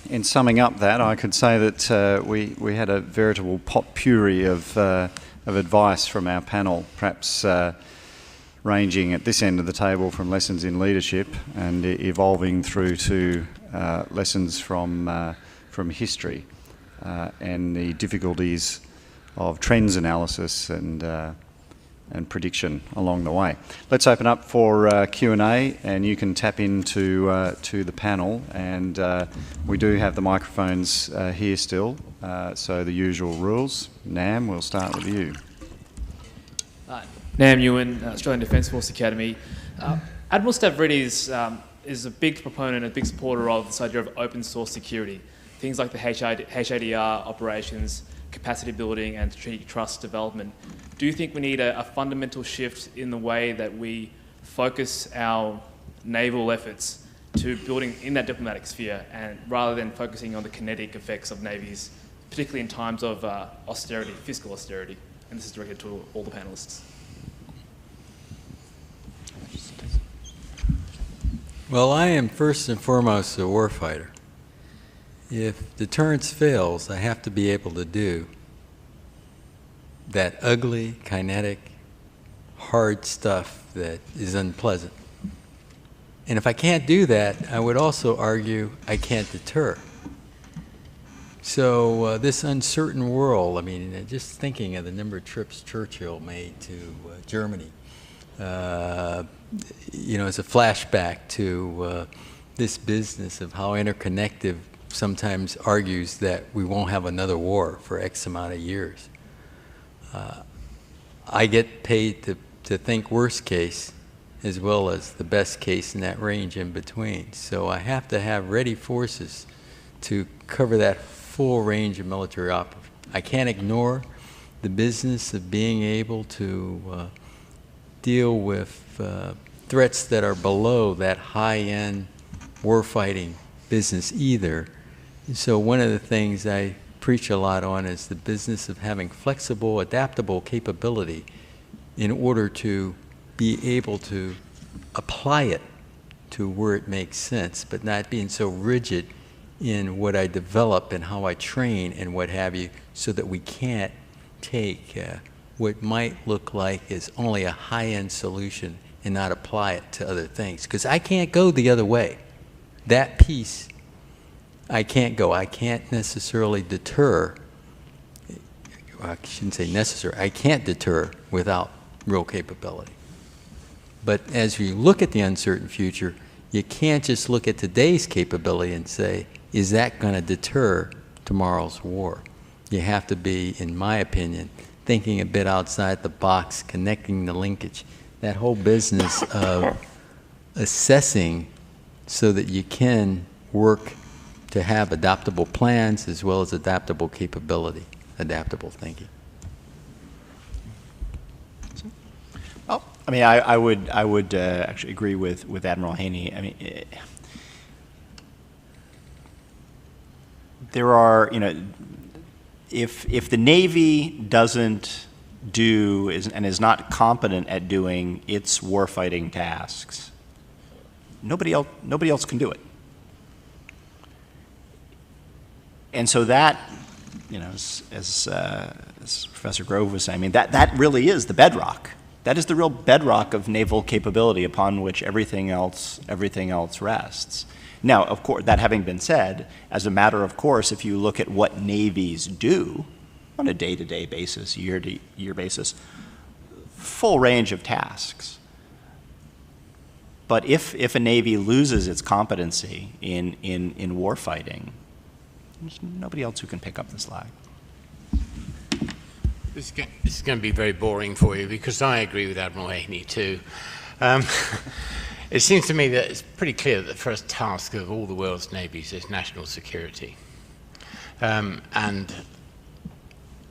In summing up that, I could say that we had a veritable potpourri of advice from our panel, perhaps ranging at this end of the table from lessons in leadership and evolving through to lessons from history and the difficulties of trends analysis and prediction along the way. Let's open up for Q&A, and you can tap into to the panel, and we do have the microphones here still, so the usual rules. Nam, we'll start with you. Nam Ewan, Australian Defence Force Academy. Admiral Stavridis is a big proponent, a big supporter of this idea of open source security. Things like the HADR operations, capacity building and strategic trust development. Do you think we need a fundamental shift in the way that we focus our naval efforts to building in that diplomatic sphere, and rather than focusing on the kinetic effects of navies, particularly in times of austerity, fiscal austerity? And this is directed to all the panelists. Well, I am first and foremost a warfighter. If deterrence fails, I have to be able to do that ugly, kinetic, hard stuff that is unpleasant. And if I can't do that, I would also argue I can't deter. So this uncertain world, I mean, just thinking of the number of trips Churchill made to Germany, you know, as a flashback to this business of how interconnected sometimes argues that we won't have another war for X amount of years. I get paid to think worst case as well as the best case in that range in between. So I have to have ready forces to cover that full range of military operations. I can't ignore the business of being able to deal with threats that are below that high-end warfighting business either. So one of the things I preach a lot on is the business of having flexible, adaptable capability in order to be able to apply it to where it makes sense, but not being so rigid in what I develop and how I train and what have you, so that we can't take what might look like is only a high-end solution and not apply it to other things. Because I can't go the other way. That piece, I can't go. I can't necessarily deter. I shouldn't say necessary. I can't deter without real capability. But as you look at the uncertain future, you can't just look at today's capability and say, is that going to deter tomorrow's war? You have to be, in my opinion, thinking a bit outside the box, connecting the linkage. That whole business of assessing so that you can work to have adaptable plans as well as adaptable capability, adaptable thinking. Well, I mean, I would actually agree with Admiral Haney. I mean, there are, you know, if the Navy doesn't do and is not competent at doing its warfighting tasks, nobody else can do it. And so that, you know, as Professor Grove was saying, I mean, that really is the bedrock. That is the real bedrock of naval capability upon which everything else rests. Now, of course, that having been said, as a matter of course, if you look at what navies do on a day-to-day basis, year-to-year basis, full range of tasks. But if a navy loses its competency in warfighting, there's nobody else who can pick up the slack. This is going to be very boring for you, because I agree with Admiral Haney too. It seems to me that it's pretty clear that the first task of all the world's navies is national security. And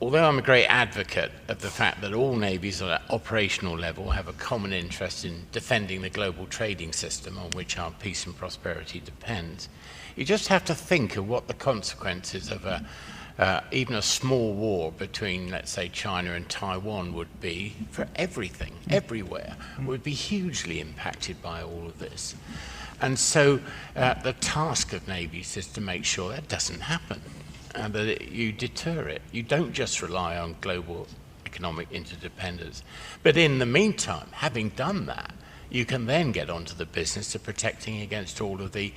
although I'm a great advocate of the fact that all navies at an operational level have a common interest in defending the global trading system on which our peace and prosperity depends, you just have to think of what the consequences of a even a small war between, let's say, China and Taiwan would be, for everything, everywhere, would be hugely impacted by all of this. And so the task of navies is to make sure that doesn't happen, and that you deter it. You don't just rely on global economic interdependence. But in the meantime, having done that, you can then get onto the business of protecting against all of the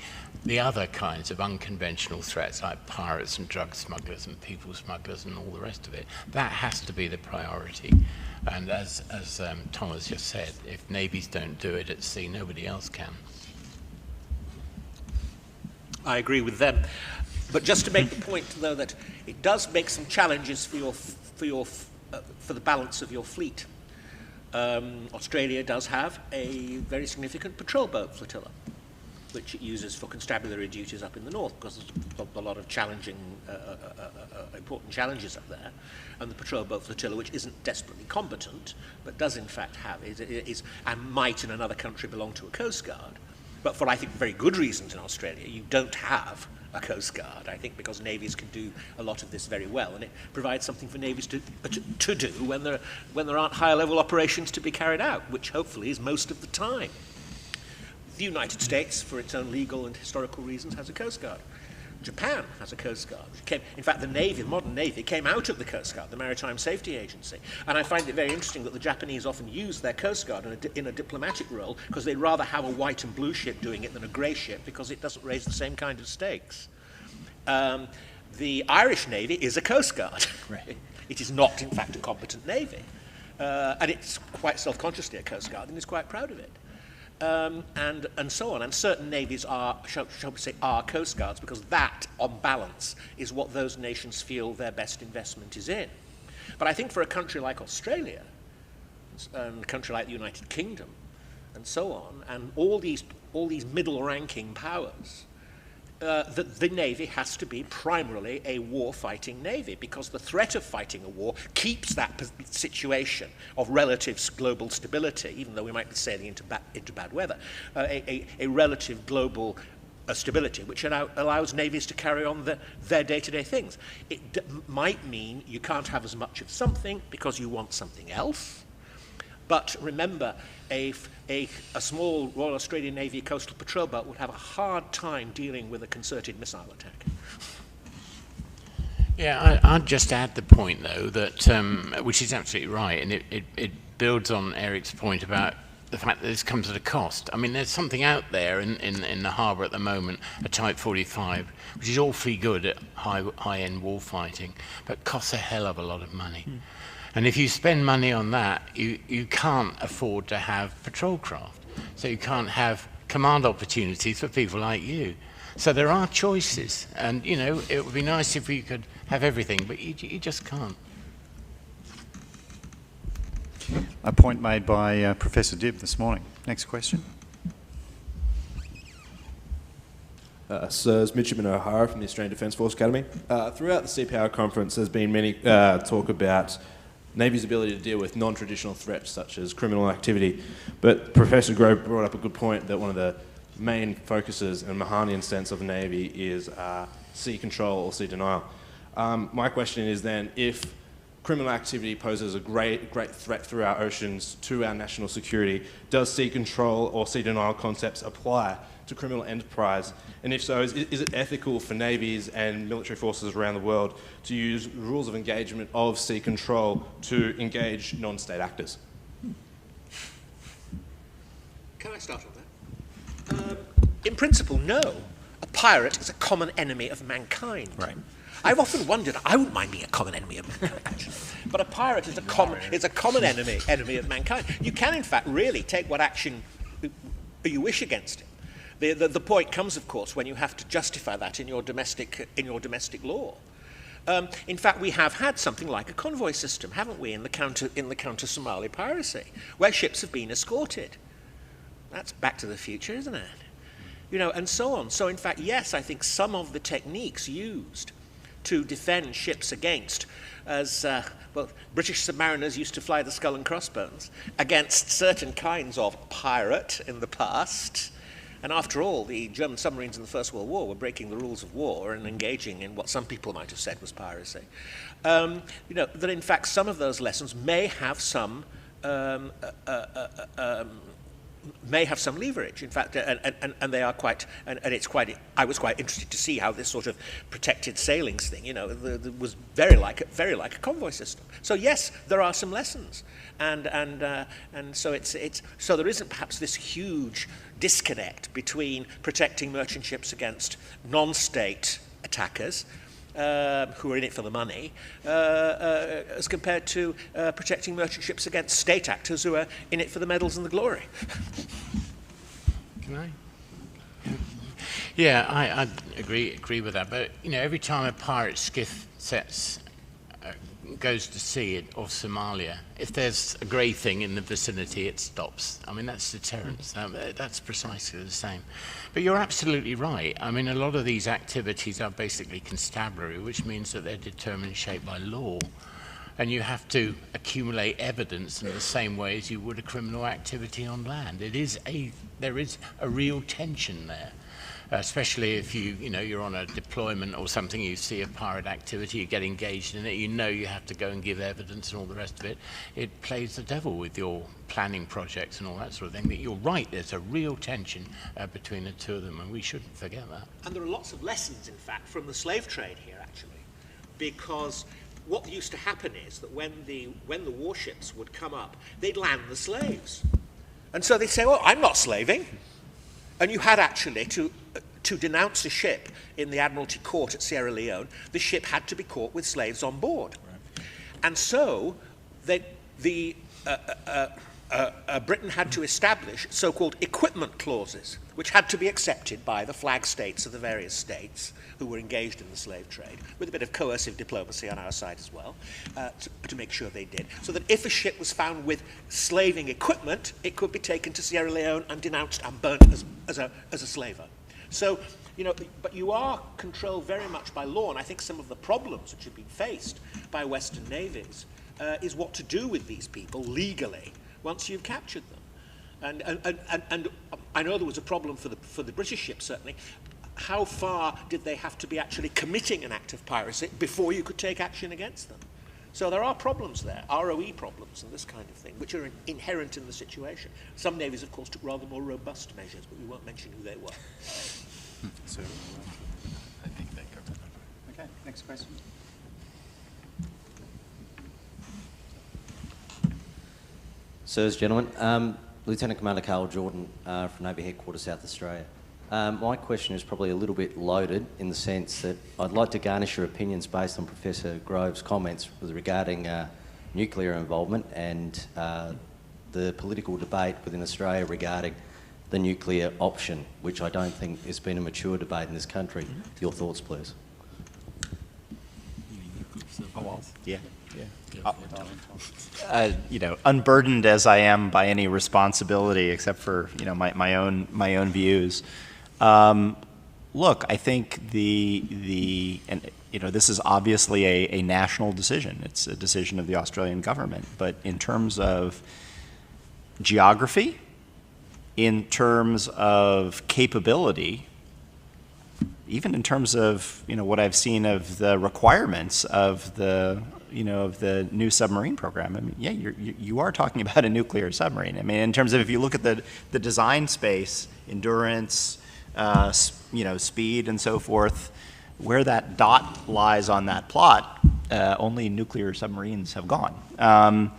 other kinds of unconventional threats, like pirates and drug smugglers and people smugglers and all the rest of it. That has to be the priority. And as Thomas just said, if navies don't do it at sea, nobody else can. I agree with them. But just to make the point, though, that it does make some challenges for the balance of your fleet. Australia does have a very significant patrol boat flotilla, which it uses for constabulary duties up in the north, because there's a lot of challenging, important challenges up there. And the patrol boat flotilla, which isn't desperately competent, but does in fact have, and might in another country belong to a coast guard. But for, I think, very good reasons in Australia, you don't have a coast guard, I think, because navies can do a lot of this very well, and it provides something for navies to do when there aren't higher level operations to be carried out, which hopefully is most of the time. The United States, for its own legal and historical reasons, has a coast guard. Japan has a coast guard. In fact, the Navy, the modern Navy, came out of the Coast Guard, the Maritime Safety Agency. And I find it very interesting that the Japanese often use their Coast Guard in a diplomatic role, because they'd rather have a white and blue ship doing it than a grey ship, because it doesn't raise the same kind of stakes. The Irish Navy is a Coast Guard. Right. It is not, in fact, a competent Navy. And it's quite self-consciously a Coast Guard, and is quite proud of it. And so on. And certain navies are, shall we say, are coast guards, because that, on balance, is what those nations feel their best investment is in. But I think for a country like Australia, and a country like the United Kingdom, and so on, and all these middle-ranking powers, the Navy has to be primarily a war-fighting Navy, because the threat of fighting a war keeps that situation of relative global stability, even though we might be sailing into bad weather, a relative global stability, which allows navies to carry on their day-to-day things. It might mean you can't have as much of something because you want something else, but remember, a small Royal Australian Navy coastal patrol boat would have a hard time dealing with a concerted missile attack. Yeah, I'd just add the point, though, that which is absolutely right, and it builds on Eric's point about the fact that this comes at a cost. I mean, there's something out there in the harbour at the moment, a Type 45, which is awfully good at high-end war fighting, but costs a hell of a lot of money. And if you spend money on that, you can't afford to have patrol craft. So you can't have command opportunities for people like you. So there are choices. And, you know, it would be nice if we could have everything, but you just can't. A point made by Professor Dibb this morning. Next question. Sirs, Midshipman O'Hara from the Australian Defence Force Academy. Throughout the Sea Power Conference, there's been many talk about Navy's ability to deal with non-traditional threats such as criminal activity. But Professor Grove brought up a good point that one of the main focuses in Mahanian sense of the Navy is sea control or sea denial. My question is then, if criminal activity poses a great threat through our oceans to our national security, does sea control or sea denial concepts apply to criminal enterprise? And if so, is it ethical for navies and military forces around the world to use rules of engagement of sea control to engage non-state actors? Can I start on that? In principle, no. A pirate is a common enemy of mankind. Right. I've often wondered, I wouldn't mind being a common enemy of mankind, actually. But a pirate is a common enemy of mankind. You can, in fact, really take what action you wish against it. The point comes, of course, when you have to justify that in your domestic law. In fact, we have had something like a convoy system, haven't we, in the counter Somali piracy, where ships have been escorted. That's Back to the Future, isn't it? You know, and so on. So, in fact, yes, I think some of the techniques used to defend ships against, as British submariners used to fly the skull and crossbones against certain kinds of pirate in the past. And after all, the German submarines in the First World War were breaking the rules of war and engaging in what some people might have said was piracy. That in fact some of those lessons may have some leverage, in fact, and they are quite, and it's quite. I was quite interested to see how this sort of protected sailings thing, was very like a convoy system. So yes, there are some lessons, and so so there isn't perhaps this huge disconnect between protecting merchant ships against non-state attackers, who are in it for the money, as compared to protecting merchant ships against state actors who are in it for the medals and the glory. Can I? Yeah, I agree with that. But every time a pirate skiff goes to sea off Somalia, if there's a grey thing in the vicinity, it stops. I mean, that's deterrence. That's precisely the same. But you're absolutely right. I mean, a lot of these activities are basically constabulary, which means that they're determined and shaped by law. And you have to accumulate evidence in the same way as you would a criminal activity on land. There is a real tension there. Especially if you're on a deployment or something, you see a pirate activity, you get engaged in it, you have to go and give evidence and all the rest of it. It plays the devil with your planning projects and all that sort of thing. But you're right, there's a real tension between the two of them, and we shouldn't forget that. And there are lots of lessons, in fact, from the slave trade here, actually, because what used to happen is that when the warships would come up, they'd land the slaves. And so they'd say, well, I'm not slaving. And you had actually to denounce a ship in the Admiralty Court at Sierra Leone, the ship had to be caught with slaves on board. Right. And so Britain had to establish so-called equipment clauses, which had to be accepted by the flag states of the various states who were engaged in the slave trade, with a bit of coercive diplomacy on our side as well, to make sure they did. So that if a ship was found with slaving equipment, it could be taken to Sierra Leone and denounced and burnt as a slaver. So, but you are controlled very much by law, and I think some of the problems which have been faced by Western navies is what to do with these people legally once you've captured them. And I know there was a problem for the British ships, certainly. How far did they have to be actually committing an act of piracy before you could take action against them? So there are problems there, ROE problems and this kind of thing, which are inherent in the situation. Some navies, of course, took rather more robust measures, but we won't mention who they were. So, I think that covers it. Okay, next question. Sirs, gentlemen. Lieutenant Commander Carl Jordan from Navy Headquarters, South Australia. My question is probably a little bit loaded in the sense that I'd like to garnish your opinions based on Professor Grove's comments regarding nuclear involvement and the political debate within Australia regarding the nuclear option, which I don't think has been a mature debate in this country. Your thoughts, please. Oh, well, yeah. Unburdened as I am by any responsibility, except for my own views. Look, I think this is obviously a national decision. It's a decision of the Australian government. But in terms of geography, in terms of capability, even in terms of what I've seen of the requirements of the new submarine program, I mean, yeah, you are talking about a nuclear submarine. I mean, in terms of if you look at the design space, endurance, speed and so forth, where that dot lies on that plot, only nuclear submarines have gone.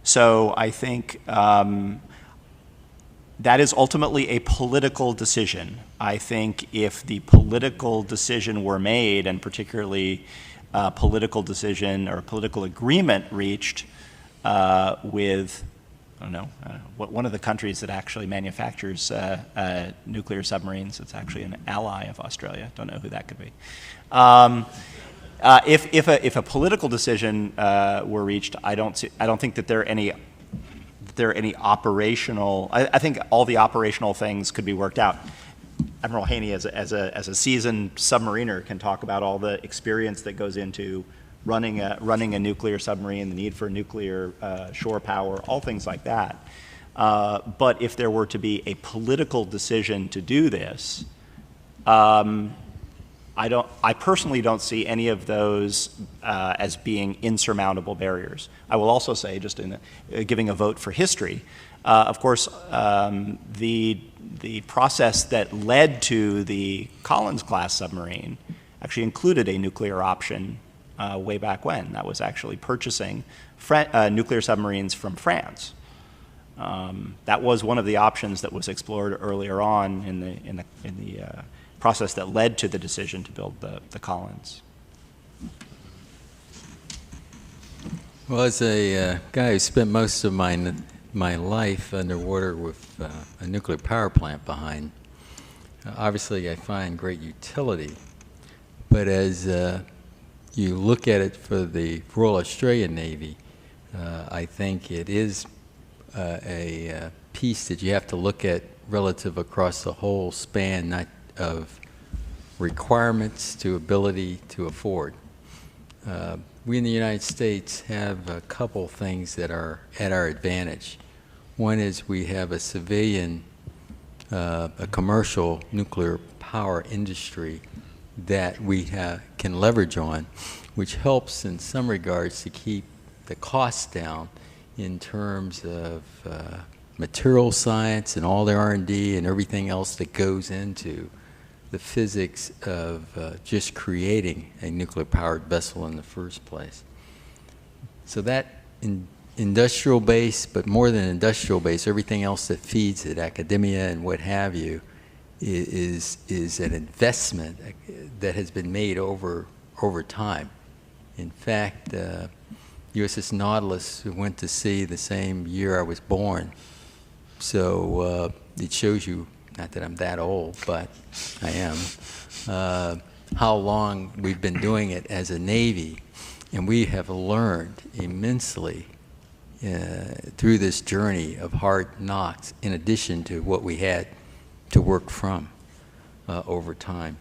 So I think that is ultimately a political decision. I think if the political decision were made, and particularly a political decision or a political agreement reached with, I don't know, one of the countries that actually manufactures nuclear submarines, it's actually an ally of Australia, don't know who that could be. If a political decision were reached, I don't think that there are any operational. I think all the operational things could be worked out. Admiral Haney, as a seasoned submariner, can talk about all the experience that goes into running a nuclear submarine, the need for nuclear shore power, all things like that. But if there were to be a political decision to do this, I personally don't see any of those as being insurmountable barriers. I will also say, just in giving a vote for history, of course, the process that led to the Collins-class submarine actually included a nuclear option way back when. That was actually purchasing nuclear submarines from France. That was one of the options that was explored earlier on in the process that led to the decision to build the Collins. Well, as a guy who spent most of my life underwater with a nuclear power plant behind, obviously I find great utility. But as you look at it for the Royal Australian Navy, I think it is a piece that you have to look at relative across the whole span, not of requirements to ability to afford. We in the United States have a couple things that are at our advantage. One is we have a civilian, a commercial nuclear power industry that we can leverage on, which helps in some regards to keep the costs down in terms of material science and all the R&D and everything else that goes into the physics of just creating a nuclear-powered vessel in the first place. So that industrial base, but more than industrial base, everything else that feeds it, academia and what have you, is an investment that has been made over time. In fact, USS Nautilus went to sea the same year I was born. So it shows you, not that I'm that old, but I am, how long we've been doing it as a Navy. And we have learned immensely through this journey of hard knocks, in addition to what we had to work from over time.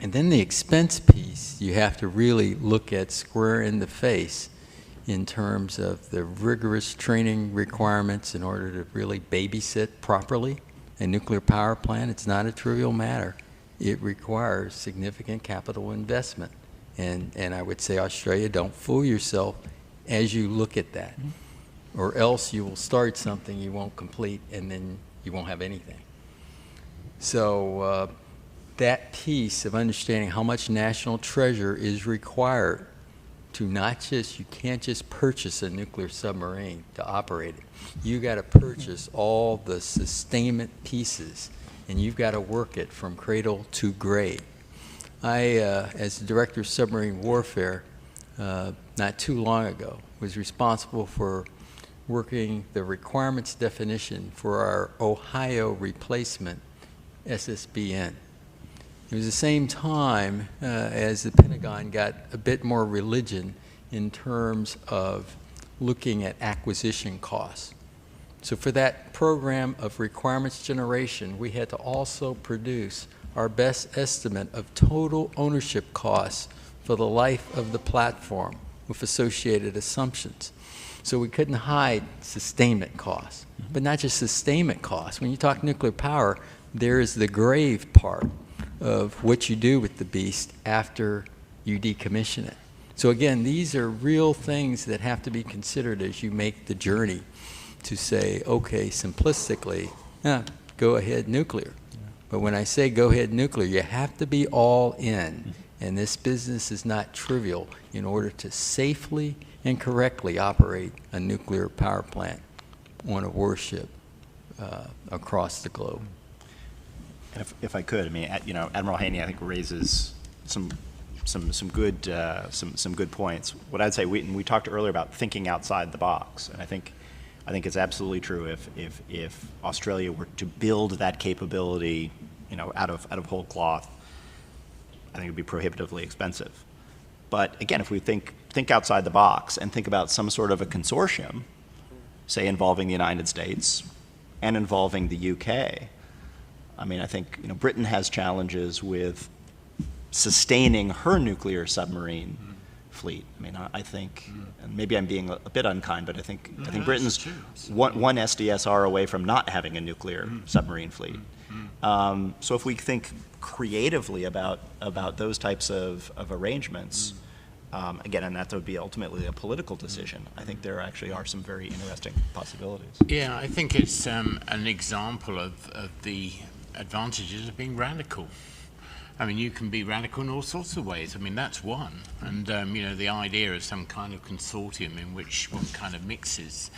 And then the expense piece, you have to really look at square in the face in terms of the rigorous training requirements in order to really babysit properly a nuclear power plant. It's not a trivial matter. It requires significant capital investment. And I would say, Australia, don't fool yourself as you look at that. Or else you will start something you won't complete, and then you won't have anything. So that piece of understanding how much national treasure is required to not just, you can't just purchase a nuclear submarine to operate it. You got to purchase all the sustainment pieces, and you've got to work it from cradle to grave. I, as the Director of Submarine Warfare, not too long ago, was responsible for working the requirements definition for our Ohio replacement SSBN. It was the same time as the Pentagon got a bit more religion in terms of looking at acquisition costs. So for that program of requirements generation, we had to also produce our best estimate of total ownership costs for the life of the platform with associated assumptions. So we couldn't hide sustainment costs, but not just sustainment costs. When you talk nuclear power, there is the grave part of what you do with the beast after you decommission it. So again, these are real things that have to be considered as you make the journey to say, okay, simplistically, go ahead nuclear. But when I say go ahead nuclear, you have to be all in. And this business is not trivial in order to safely and correctly operate a nuclear power plant on a warship across the globe. And if I could, I mean, Admiral Haney, I think, raises some good points. What I'd say, we talked earlier about thinking outside the box, and I think it's absolutely true. If Australia were to build that capability, out of whole cloth, I think it would be prohibitively expensive. But again, if we think outside the box and think about some sort of a consortium, say involving the United States and involving the UK, I mean, I think Britain has challenges with sustaining her nuclear submarine fleet. I mean, I think, and maybe I'm being a bit unkind, but I think Britain's one SDSR away from not having a nuclear submarine fleet. So if we think creatively about those types of arrangements, again, and that would be ultimately a political decision, I think there actually are some very interesting possibilities. Yeah, I think it's an example of the advantages of being radical. I mean, you can be radical in all sorts of ways. I mean, that's one. And, you know, the idea of some kind of consortium in which one kind of mixes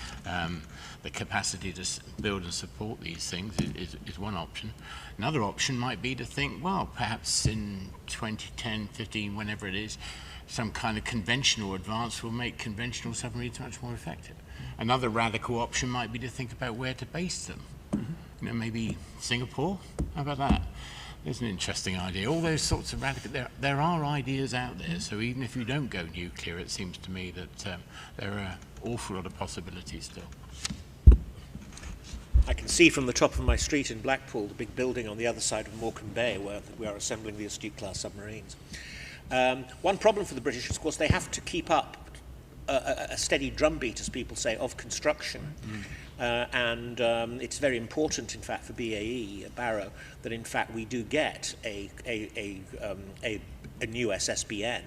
the capacity to build and support these things is one option. Another option might be to think, well, perhaps in 2010, 15, whenever it is, some kind of conventional advance will make conventional submarines much more effective. Another radical option might be to think about where to base them. You know, maybe Singapore? How about that? There's an interesting idea. All those sorts of radical... There are ideas out there, so even if you don't go nuclear, it seems to me that there are an awful lot of possibilities still. I can see from the top of my street in Blackpool the big building on the other side of Morecambe Bay where we are assembling the Astute-class submarines. One problem for the British is, of course, they have to keep up a steady drumbeat, as people say, of construction. And it's very important, in fact, for BAE, Barrow, that in fact we do get a new SSBN,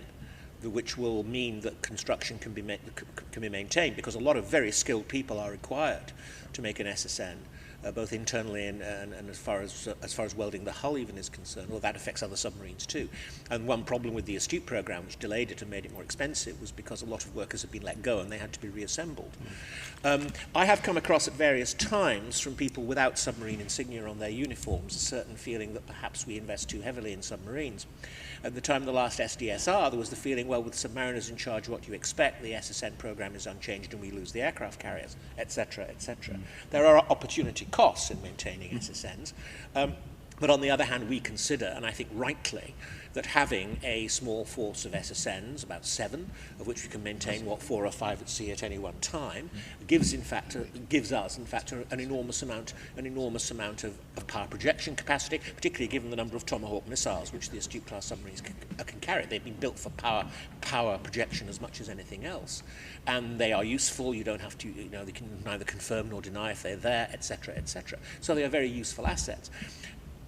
which will mean that construction can be maintained, because a lot of very skilled people are required to make an SSN, both internally and as far as welding the hull even is concerned. Well, that affects other submarines too. And one problem with the Astute program, which delayed it and made it more expensive, was because a lot of workers had been let go and they had to be reassembled. I have come across at various times from people without submarine insignia on their uniforms a certain feeling that perhaps we invest too heavily in submarines. At the time of the last SDSR, there was the feeling, well, with submariners in charge, what do you expect? The SSN program is unchanged and we lose the aircraft carriers, etc., etc. There are opportunity costs in maintaining SSNs. But on the other hand, we consider, and I think rightly, that having a small force of SSNs, about 7, of which we can maintain, 4 or 5 at sea at any one time, gives us, in fact, an enormous amount of power projection capacity, particularly given the number of Tomahawk missiles which the Astute-class submarines can carry. They've been built for power projection as much as anything else, and they are useful. You don't have to, they can neither confirm nor deny if they're there, etc., etc. So they are very useful assets.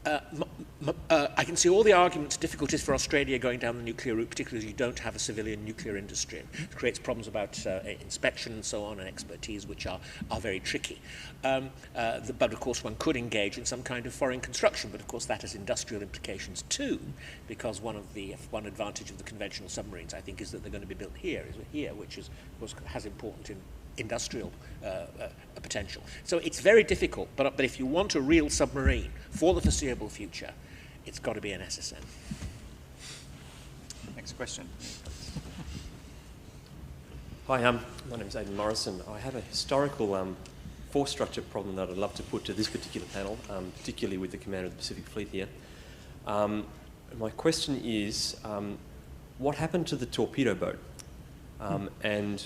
I can see all the arguments, difficulties for Australia going down the nuclear route, particularly as you don't have a civilian nuclear industry. It creates problems about inspection and so on, and expertise, which are very tricky. But of course one could engage in some kind of foreign construction, but of course that has industrial implications too, because one advantage of the conventional submarines, I think, is that they're going to be built here, which is, of course, has important industrial potential. So it's very difficult, but if you want a real submarine for the foreseeable future, it's got to be an SSN. Next question. Hi, my name is Aidan Morrison. I have a historical force structure problem that I'd love to put to this particular panel, particularly with the Commander of the Pacific Fleet here. My question is, what happened to the torpedo boat? And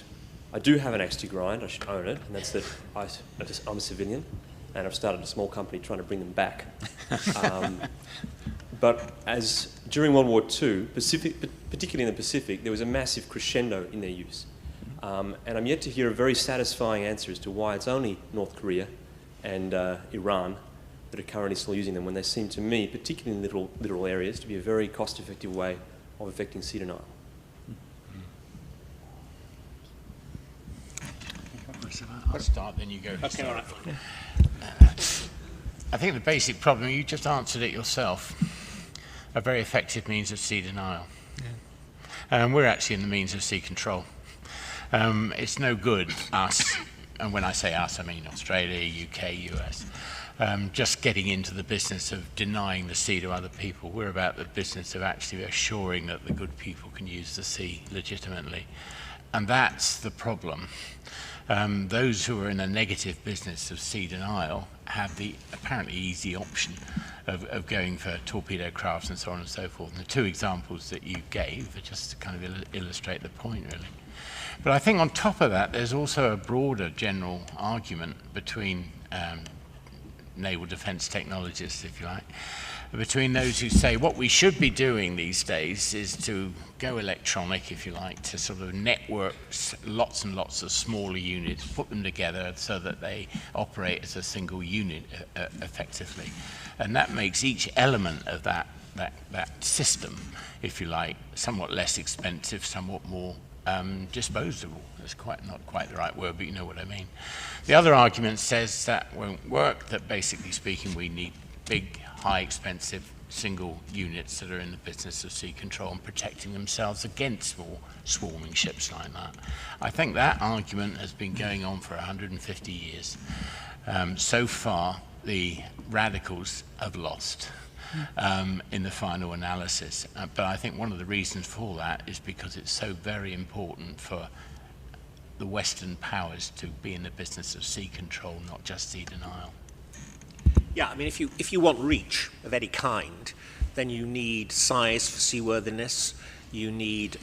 I do have an axe to grind, I should own it, and that's that I'm a civilian, and I've started a small company trying to bring them back. But during World War II, particularly in the Pacific, there was a massive crescendo in their use. And I'm yet to hear a very satisfying answer as to why it's only North Korea and Iran that are currently still using them, when they seem to me, particularly in littoral areas, to be a very cost-effective way of affecting sea denial. I'll start, then you go. Okay, all right. I think the basic problem, you just answered it yourself, a very effective means of sea denial. We're actually in the means of sea control. It's no good, us, and when I say us, I mean Australia, UK, US, just getting into the business of denying the sea to other people. We're about the business of actually assuring that the good people can use the sea legitimately. And that's the problem. Those who are in a negative business of sea denial have the apparently easy option of going for torpedo crafts and so on and so forth. And the two examples that you gave are just to kind of illustrate the point, really. But I think on top of that, there's also a broader general argument between naval defense technologists, if you like, between those who say what we should be doing these days is to go electronic, if you like, to sort of network lots and lots of smaller units, put them together so that they operate as a single unit effectively. And that makes each element of that system, if you like, somewhat less expensive, somewhat more disposable. That's not quite the right word, but you know what I mean. The other argument says that won't work, that basically speaking we need big, high expensive single units that are in the business of sea control and protecting themselves against small swarming ships like that. I think that argument has been going on for 150 years. So far, the radicals have lost in the final analysis. But I think one of the reasons for that is because it's so very important for the Western powers to be in the business of sea control, not just sea denial. Yeah, I mean, if you want reach of any kind, then you need size for seaworthiness. You need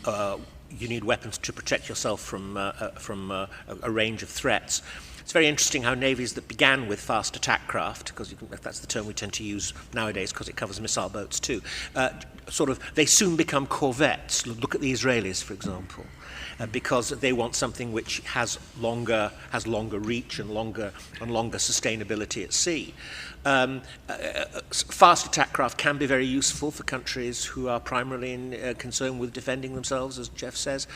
weapons to protect yourself from a range of threats. It's very interesting how navies that began with fast attack craft, because that's the term we tend to use nowadays because it covers missile boats too, they soon become corvettes. Look at the Israelis, for example. Because they want something which has longer reach and longer sustainability at sea. Fast attack craft can be very useful for countries who are primarily concerned with defending themselves, as Jeff says,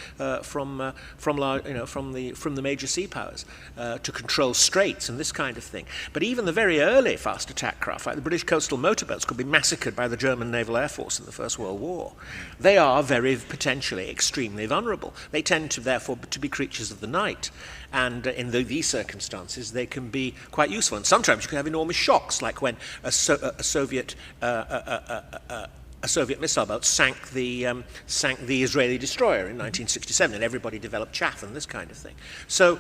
from the major sea powers, to control straits and this kind of thing. But even the very early fast attack craft, like the British coastal motorboats, could be massacred by the German Naval Air Force in the First World War. They are very potentially extremely vulnerable. They tend to, therefore, to be creatures of the night. And in these circumstances, they can be quite useful. And sometimes you can have enormous shocks, like when a Soviet missile boat sank the Israeli destroyer in 1967, and everybody developed chaff and this kind of thing. So,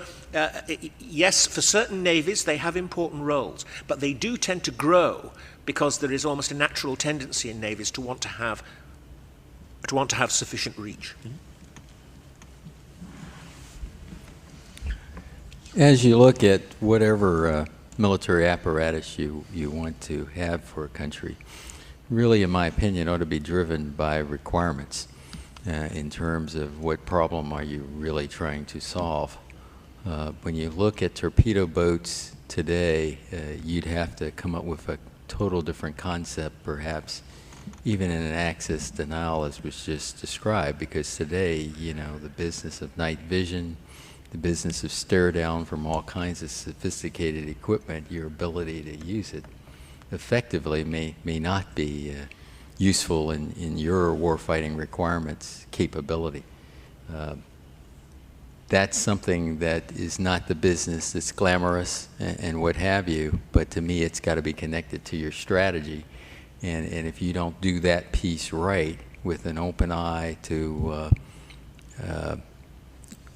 yes, for certain navies, they have important roles, but they do tend to grow because there is almost a natural tendency in navies to want to have sufficient reach. As you look at whatever military apparatus you want to have for a country, really, in my opinion, ought to be driven by requirements in terms of what problem are you really trying to solve. When you look at torpedo boats today, you'd have to come up with a total different concept, perhaps, even in an access denial as was just described, because today, you know, the business of night vision, the business of stare down from all kinds of sophisticated equipment, your ability to use it effectively may not be useful in your warfighting requirements capability. That's something that is not the business that's glamorous and what have you, but to me it's got to be connected to your strategy. And if you don't do that piece right with an open eye to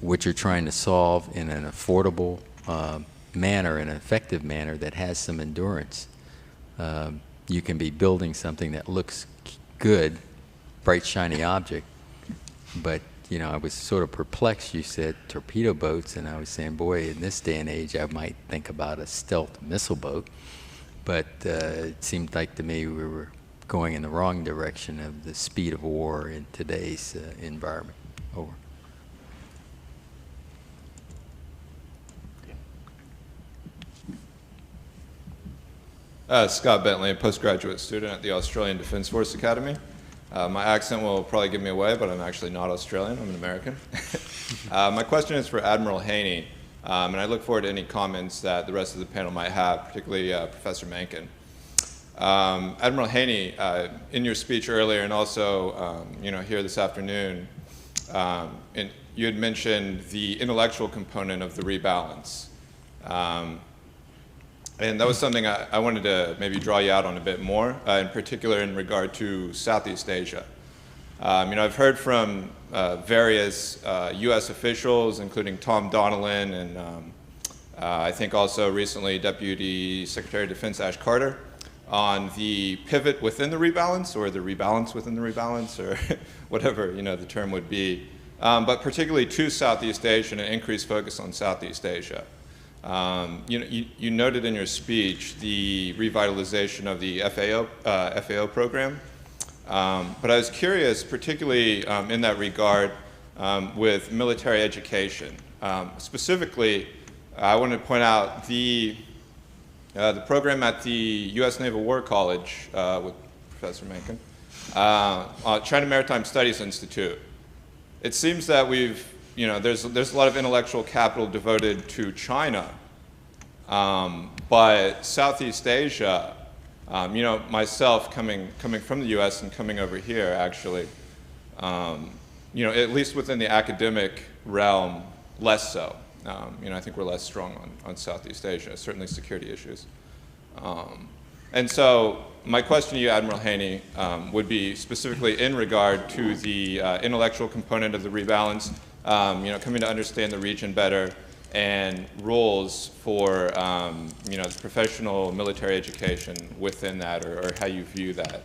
what you're trying to solve in an affordable manner, an effective manner that has some endurance, you can be building something that looks good, bright, shiny object. But, you know, I was sort of perplexed. You said torpedo boats, and I was saying, boy, in this day and age, I might think about a stealth missile boat. But it seemed like to me we were going in the wrong direction of the speed of war in today's environment. Over. Scott Bentley, a postgraduate student at the Australian Defence Force Academy. My accent will probably give me away, but I'm actually not Australian, I'm an American. My question is for Admiral Haney, and I look forward to any comments that the rest of the panel might have, particularly Professor Mencken. Admiral Haney, in your speech earlier and also here this afternoon, you had mentioned the intellectual component of the rebalance. And that was something I wanted to maybe draw you out on a bit more, in particular in regard to Southeast Asia. I've heard from various U.S. officials, including Tom Donilon and I think also recently Deputy Secretary of Defense Ash Carter, on the pivot within the rebalance, or the rebalance within the rebalance, or whatever the term would be, but particularly to Southeast Asia and an increased focus on Southeast Asia. You noted in your speech the revitalization of the FAO program, but I was curious, particularly in that regard, with military education. Specifically, I wanted to point out the program at the U.S. Naval War College with Professor Mencken, China Maritime Studies Institute. It seems that there's a lot of intellectual capital devoted to China, but Southeast Asia, myself coming from the U.S. and coming over here, actually, at least within the academic realm, less so. I think we're less strong on Southeast Asia, certainly security issues. And so my question to you, Admiral Haney, would be specifically in regard to the intellectual component of the rebalance, coming to understand the region better, and roles for the professional military education within that, or how you view that.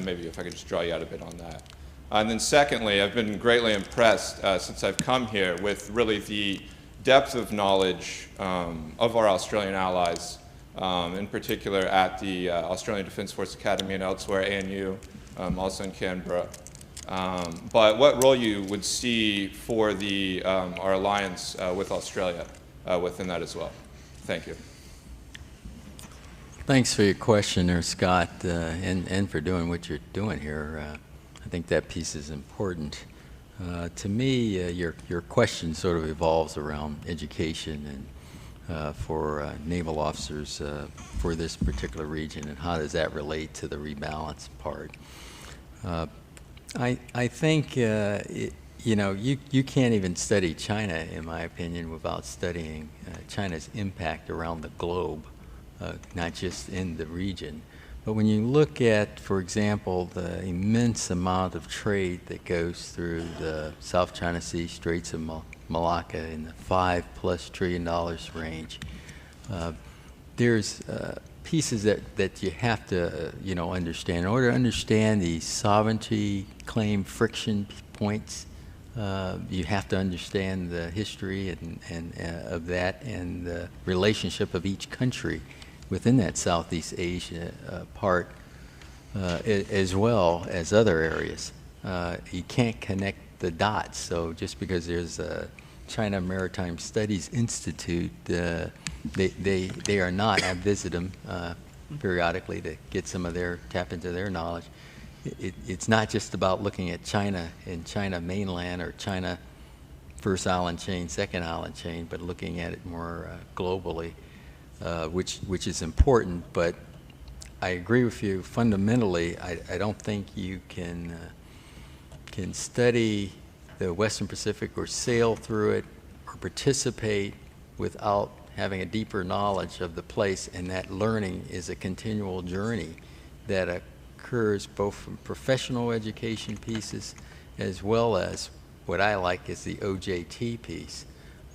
Maybe if I could just draw you out a bit on that. And then secondly, I've been greatly impressed since I've come here with really the depth of knowledge of our Australian allies, in particular at the Australian Defence Force Academy and elsewhere, ANU, also in Canberra. But what role you would see for our alliance with Australia within that as well? Thank you. Thanks for your question there, Scott, and for doing what you're doing here. I think that piece is important. To me, your question sort of evolves around education and for naval officers for this particular region, and how does that relate to the rebalance part. I think you can't even study China, in my opinion, without studying China's impact around the globe, not just in the region. But when you look at, for example, the immense amount of trade that goes through the South China Sea, Straits of Malacca in the $5+ trillion range, there's pieces that you have to understand. In order to understand the sovereignty claim friction points, you have to understand the history and of that, and the relationship of each country within that Southeast Asia part, as well as other areas. You can't connect the dots. So just because there's a China Maritime Studies Institute, they are not. I visit them periodically to get tap into their knowledge. It's not just about looking at China and China mainland, or China first island chain, second island chain, but looking at it more globally, which is important. But I agree with you fundamentally. I don't think you can study the Western Pacific or sail through it or participate without having a deeper knowledge of the place, and that learning is a continual journey that occurs both from professional education pieces as well as what I like is the OJT piece.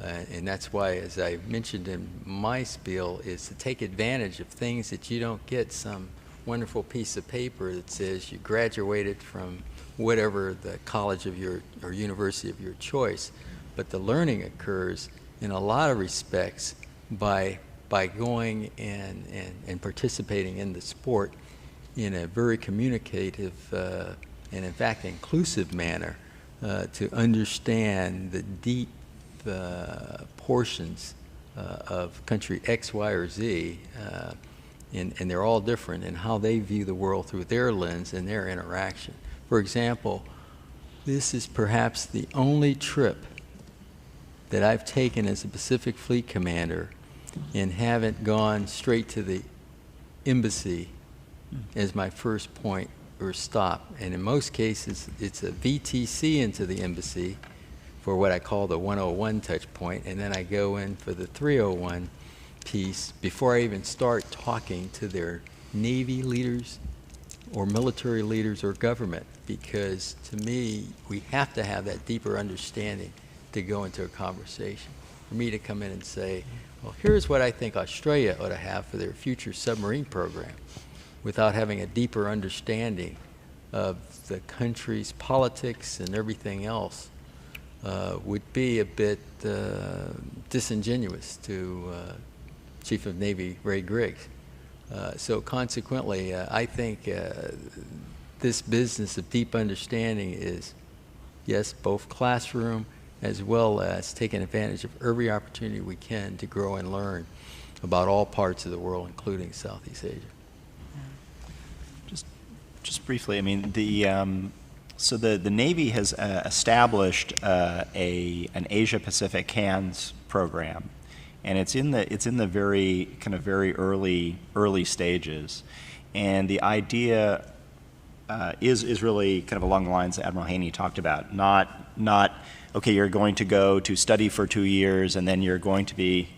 And that's why, as I mentioned in my spiel, is to take advantage of things that you don't get some wonderful piece of paper that says you graduated from whatever the college of your or university of your choice. But the learning occurs in a lot of respects by going and participating in the sport in a very communicative and in fact inclusive manner to understand the deep portions of country X, Y, or Z, and they're all different in how they view the world through their lens and their interaction. For example, this is perhaps the only trip that I've taken as a Pacific Fleet commander and haven't gone straight to the embassy as my first point or stop. And in most cases, it's a VTC into the embassy for what I call the 101 touch point, and then I go in for the 301 piece before I even start talking to their Navy leaders or military leaders or government, because to me, we have to have that deeper understanding to go into a conversation. For me to come in and say, well, here's what I think Australia ought to have for their future submarine program, without having a deeper understanding of the country's politics and everything else, would be a bit disingenuous to Chief of Navy Ray Griggs. So consequently, I think this business of deep understanding is, yes, both classroom as well as taking advantage of every opportunity we can to grow and learn about all parts of the world, including Southeast Asia. Just briefly, I mean, so the Navy has established an Asia-Pacific hands program, and it's in the very very early stages, and the idea is really kind of along the lines that Admiral Haney talked about. Not okay, you're going to go to study for 2 years and then you're going to be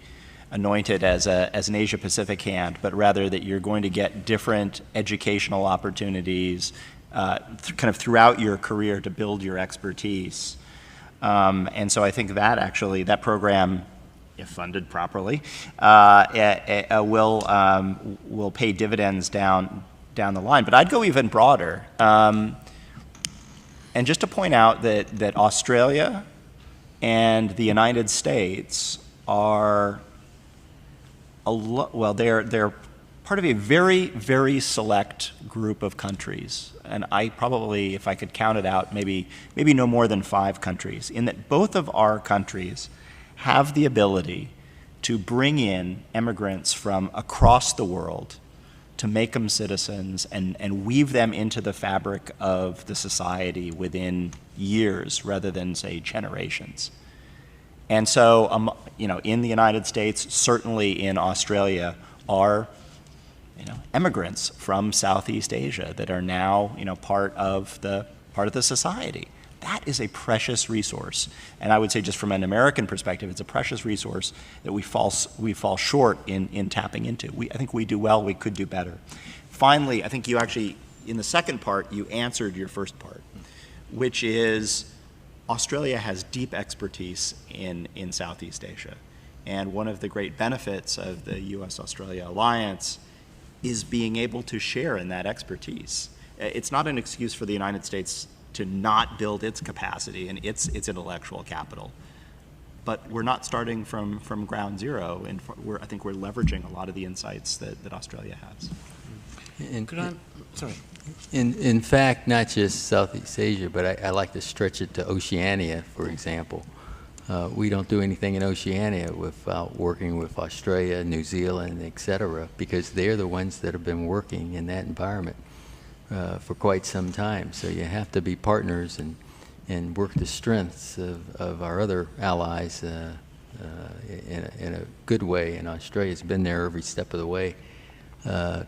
anointed as an Asia-Pacific hand, but rather that you're going to get different educational opportunities kind of throughout your career to build your expertise. And so I think that actually, that program, if funded properly, will pay dividends down the line. But I'd go even broader. And just to point out that Australia and the United States are they're part of a very, very select group of countries. And I probably, if I could count it out, maybe no more than 5 countries, in that both of our countries have the ability to bring in immigrants from across the world to make them citizens and weave them into the fabric of the society within years rather than, say, generations. And so, in the United States, certainly in Australia, are immigrants from Southeast Asia that are now part of the society. That is a precious resource, and I would say, just from an American perspective, it's a precious resource that we fall short in tapping into. I think we do well. We could do better. Finally, I think you actually, in the second part, you answered your first part, which is Australia has deep expertise in Southeast Asia, and one of the great benefits of the U.S.-Australia alliance is being able to share in that expertise. It's not an excuse for the United States to not build its capacity and its intellectual capital. But we're not starting from ground zero, and I think we're leveraging a lot of the insights that Australia has. In fact, not just Southeast Asia, but I like to stretch it to Oceania, for example. We don't do anything in Oceania without working with Australia, New Zealand, et cetera, because they're the ones that have been working in that environment for quite some time. So you have to be partners and work the strengths of our other allies in a good way. And Australia's been there every step of the way,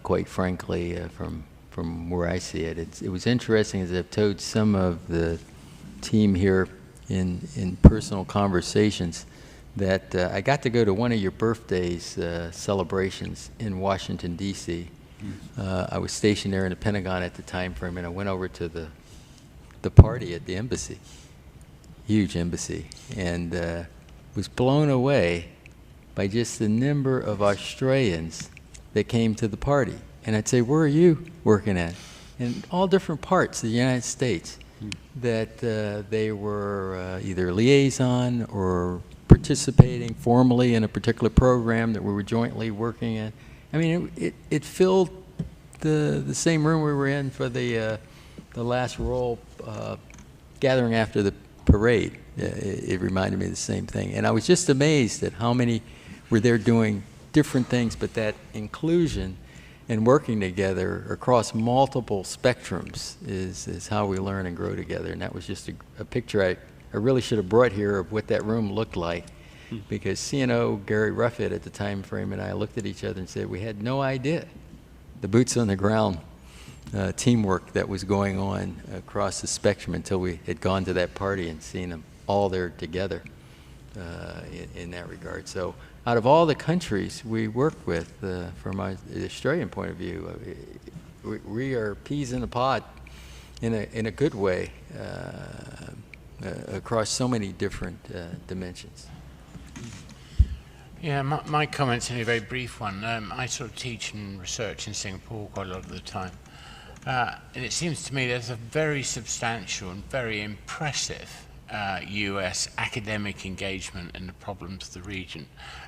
quite frankly, from where I see it. It was interesting, as I've told some of the team here in personal conversations, that I got to go to one of your birthdays celebrations in Washington, D.C. I was stationed there in the Pentagon at the time frame, and I went over to the party at the embassy, huge embassy, and was blown away by just the number of Australians that came to the party. And I'd say, where are you working at? In all different parts of the United States, that they were either liaison or participating formally in a particular program that we were jointly working in. I mean, it filled the same room we were in for the last royal gathering after the parade. It reminded me of the same thing. And I was just amazed at how many were there doing different things, but that inclusion and working together across multiple spectrums is how we learn and grow together. And that was just a picture I really should have brought here of what that room looked like, because CNO Gary Ruffett at the time frame and I looked at each other and said we had no idea the boots on the ground teamwork that was going on across the spectrum until we had gone to that party and seen them all there together in that regard. So out of all the countries we work with, from the Australian point of view, we are peas in a pod in a good way across so many different dimensions. Yeah, my comment's only a very brief one. I sort of teach and research in Singapore quite a lot of the time. And it seems to me there's a very substantial and very impressive US academic engagement in the problems of the region,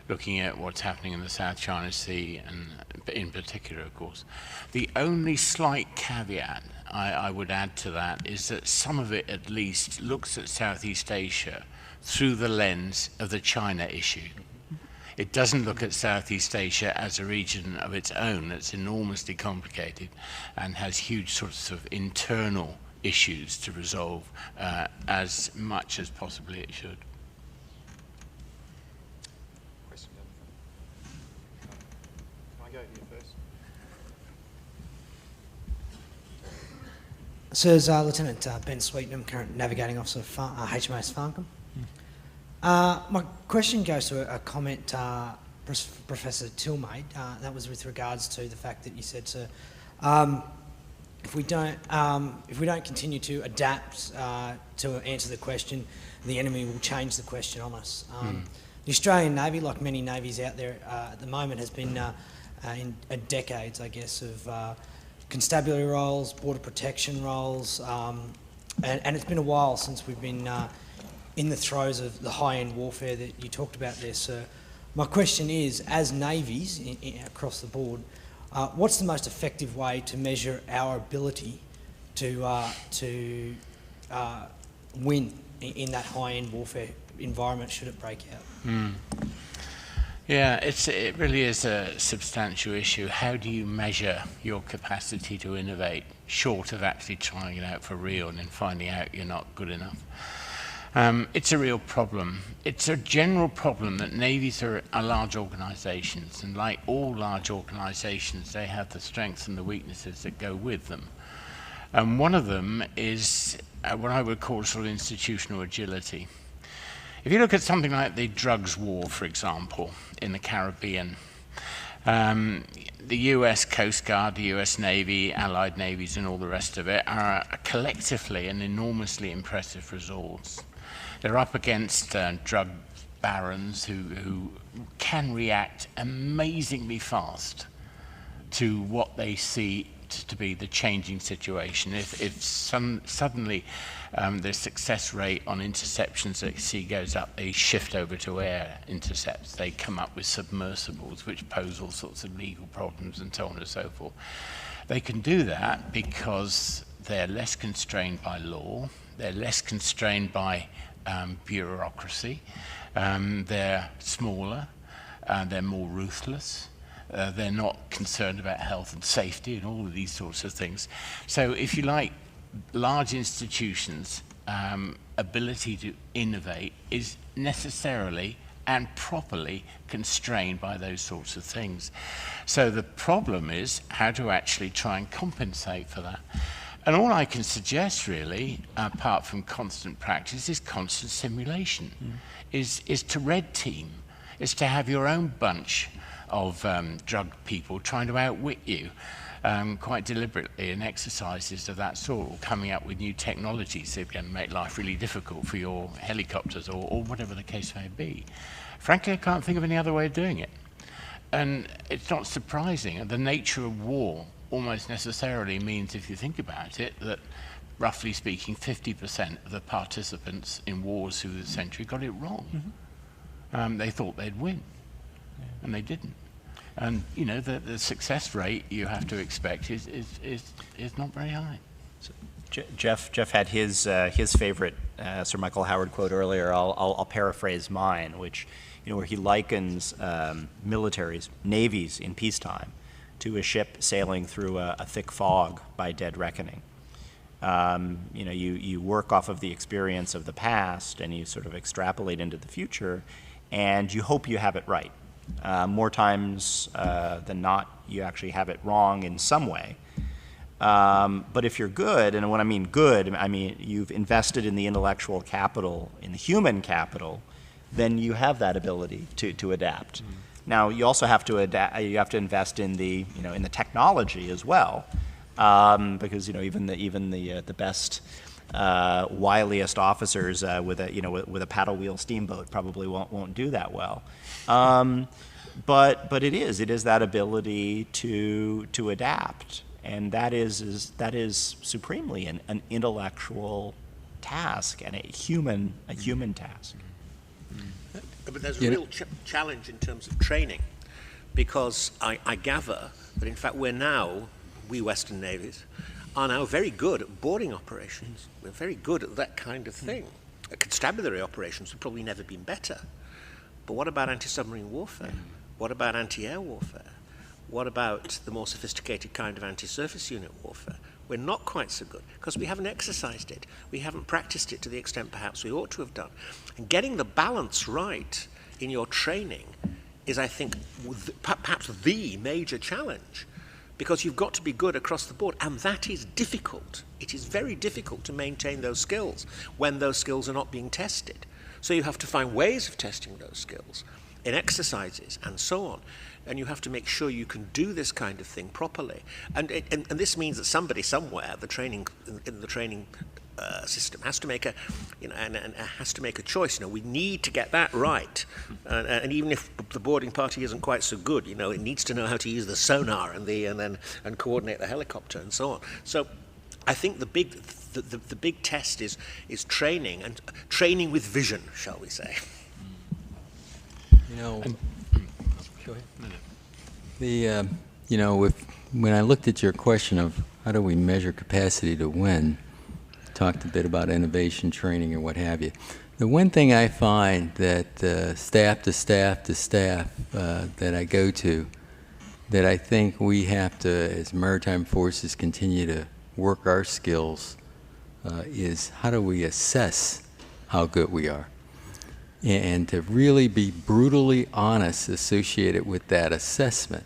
looking at what's happening in the South China Sea, and in particular, of course. The only slight caveat I would add to that is that some of it, at least, looks at Southeast Asia through the lens of the China issue. It doesn't look at Southeast Asia as a region of its own that's enormously complicated and has huge sorts of internal issues to resolve as much as possibly it should. Question down the front. Can I go here first? Sirs, Lieutenant Ben Sweetnam, current Navigating Officer of HMAS Farncombe. My question goes to a comment Professor Till made. That was with regards to the fact that you said, sir, if we don't continue to adapt to answer the question, the enemy will change the question on us. The Australian Navy, like many navies out there at the moment, has been in decades, I guess, of constabulary roles, border protection roles, and it's been a while since we've been in the throes of the high-end warfare that you talked about there, sir. My question is, as navies across the board, what's the most effective way to measure our ability to win in that high-end warfare environment should it break out? Yeah, it really is a substantial issue. How do you measure your capacity to innovate, short of actually trying it out for real and then finding out you're not good enough? It's a real problem. It's a general problem that navies are large organizations, and like all large organizations, they have the strengths and the weaknesses that go with them. And one of them is what I would call sort of institutional agility. If you look at something like the drugs war, for example, in the Caribbean, the US Coast Guard, the US Navy, allied navies and all the rest of it are collectively an enormously impressive resource. They're up against drug barons who can react amazingly fast to what they see to be the changing situation. If suddenly the success rate on interceptions at sea goes up, they shift over to air intercepts. They come up with submersibles, which pose all sorts of legal problems and so on and so forth. They can do that because they're less constrained by law, they're less constrained by bureaucracy, they're smaller, they're more ruthless. They're not concerned about health and safety and all of these sorts of things. So if you like, large institutions' ability to innovate is necessarily and properly constrained by those sorts of things. So the problem is how to actually try and compensate for that. And all I can suggest really, apart from constant practice, is constant simulation, is to red team, is to have your own bunch of drug people trying to outwit you quite deliberately in exercises of that sort, or coming up with new technologies that can make life really difficult for your helicopters or whatever the case may be. Frankly, I can't think of any other way of doing it. And it's not surprising. The nature of war almost necessarily means, if you think about it, that roughly speaking 50% of the participants in wars through the century got it wrong. They thought they'd win, and they didn't. And you know, the success rate you have to expect is not very high. So Jeff had his favorite Sir Michael Howard quote earlier. I'll paraphrase mine, which, you know, where he likens militaries, navies in peacetime, to a ship sailing through a thick fog by dead reckoning. You know, you work off of the experience of the past and you sort of extrapolate into the future, and you hope you have it right. More times than not, you actually have it wrong in some way. But if you're good, and when I mean good, I mean you've invested in the intellectual capital, in the human capital, then you have that ability to adapt. Now, you also have to adapt. You have to invest in the, you know, in the technology as well, because, you know, even the best wiliest officers with a paddle wheel steamboat probably won't do that well. But it is that ability to adapt, and that is supremely an intellectual task and a human task. But there's a real challenge in terms of training, because I gather that in fact we Western navies are now very good at boarding operations. We're very good at that kind of thing. Constabulary operations have probably never been better. But what about anti-submarine warfare? What about anti-air warfare? What about the more sophisticated kind of anti-surface unit warfare? We're not quite so good because we haven't exercised it. We haven't practiced it to the extent perhaps we ought to have done. And getting the balance right in your training is, I think, perhaps the major challenge, because you've got to be good across the board, and that is difficult. It is very difficult to maintain those skills when those skills are not being tested. So you have to find ways of testing those skills in exercises and so on. And you have to make sure you can do this kind of thing properly. And this means that somebody somewhere, in the training system, has to make a choice. We need to get that right. And even if the boarding party isn't quite so good, it needs to know how to use the sonar and coordinate the helicopter and so on. So I think the big test is training, and training with vision, shall we say? Go ahead. When I looked at your question of how do we measure capacity to win, talked a bit about innovation training and what have you. The one thing I find that staff to staff to staff that I go to, that I think we have to, as maritime forces, continue to work our skills, is how do we assess how good we are? And to really be brutally honest associated with that assessment.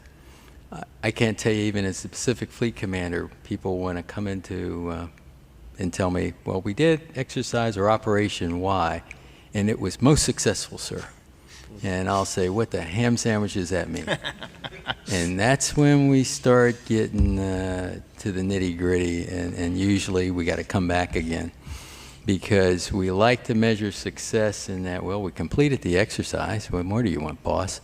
I can't tell you, even as the Pacific Fleet Commander, people want to come into and tell me, well, we did exercise or Operation Y, and it was most successful, sir. And I'll say, what the ham sandwich does that mean? And that's when we start getting to the nitty-gritty, and usually we got to come back again. Because we like to measure success in that, well, we completed the exercise. What more do you want, boss?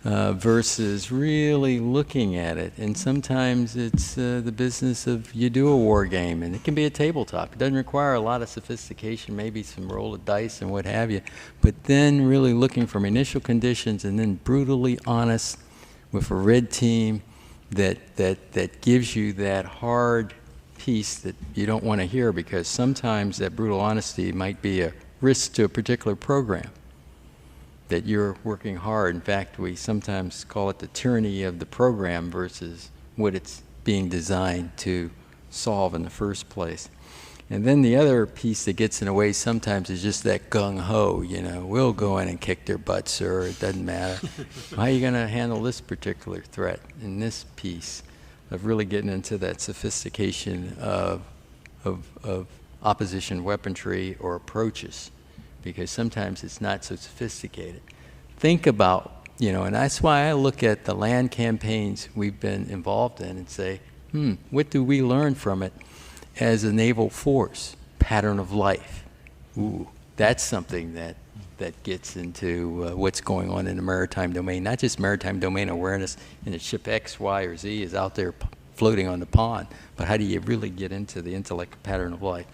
Versus really looking at it. And sometimes it's the business of you do a war game, and it can be a tabletop. It doesn't require a lot of sophistication, maybe some roll of dice and what have you. But then really looking from initial conditions and then brutally honest with a red team that gives you that hard piece that you don't want to hear, because sometimes that brutal honesty might be a risk to a particular program that you're working hard. In fact, we sometimes call it the tyranny of the program versus what it's being designed to solve in the first place. And then the other piece that gets in the way sometimes is just that gung-ho, we'll go in and kick their butts, sir, it doesn't matter. How are you going to handle this particular threat in this piece? Of really getting into that sophistication of opposition weaponry or approaches, because sometimes it's not so sophisticated. Think about, and that's why I look at the land campaigns we've been involved in and say, what do we learn from it as a naval force? Pattern of life. Ooh, that's something that gets into what's going on in the maritime domain, not just maritime domain awareness in a ship X, Y, or Z is out there floating on the pond, but how do you really get into the intellect pattern of life?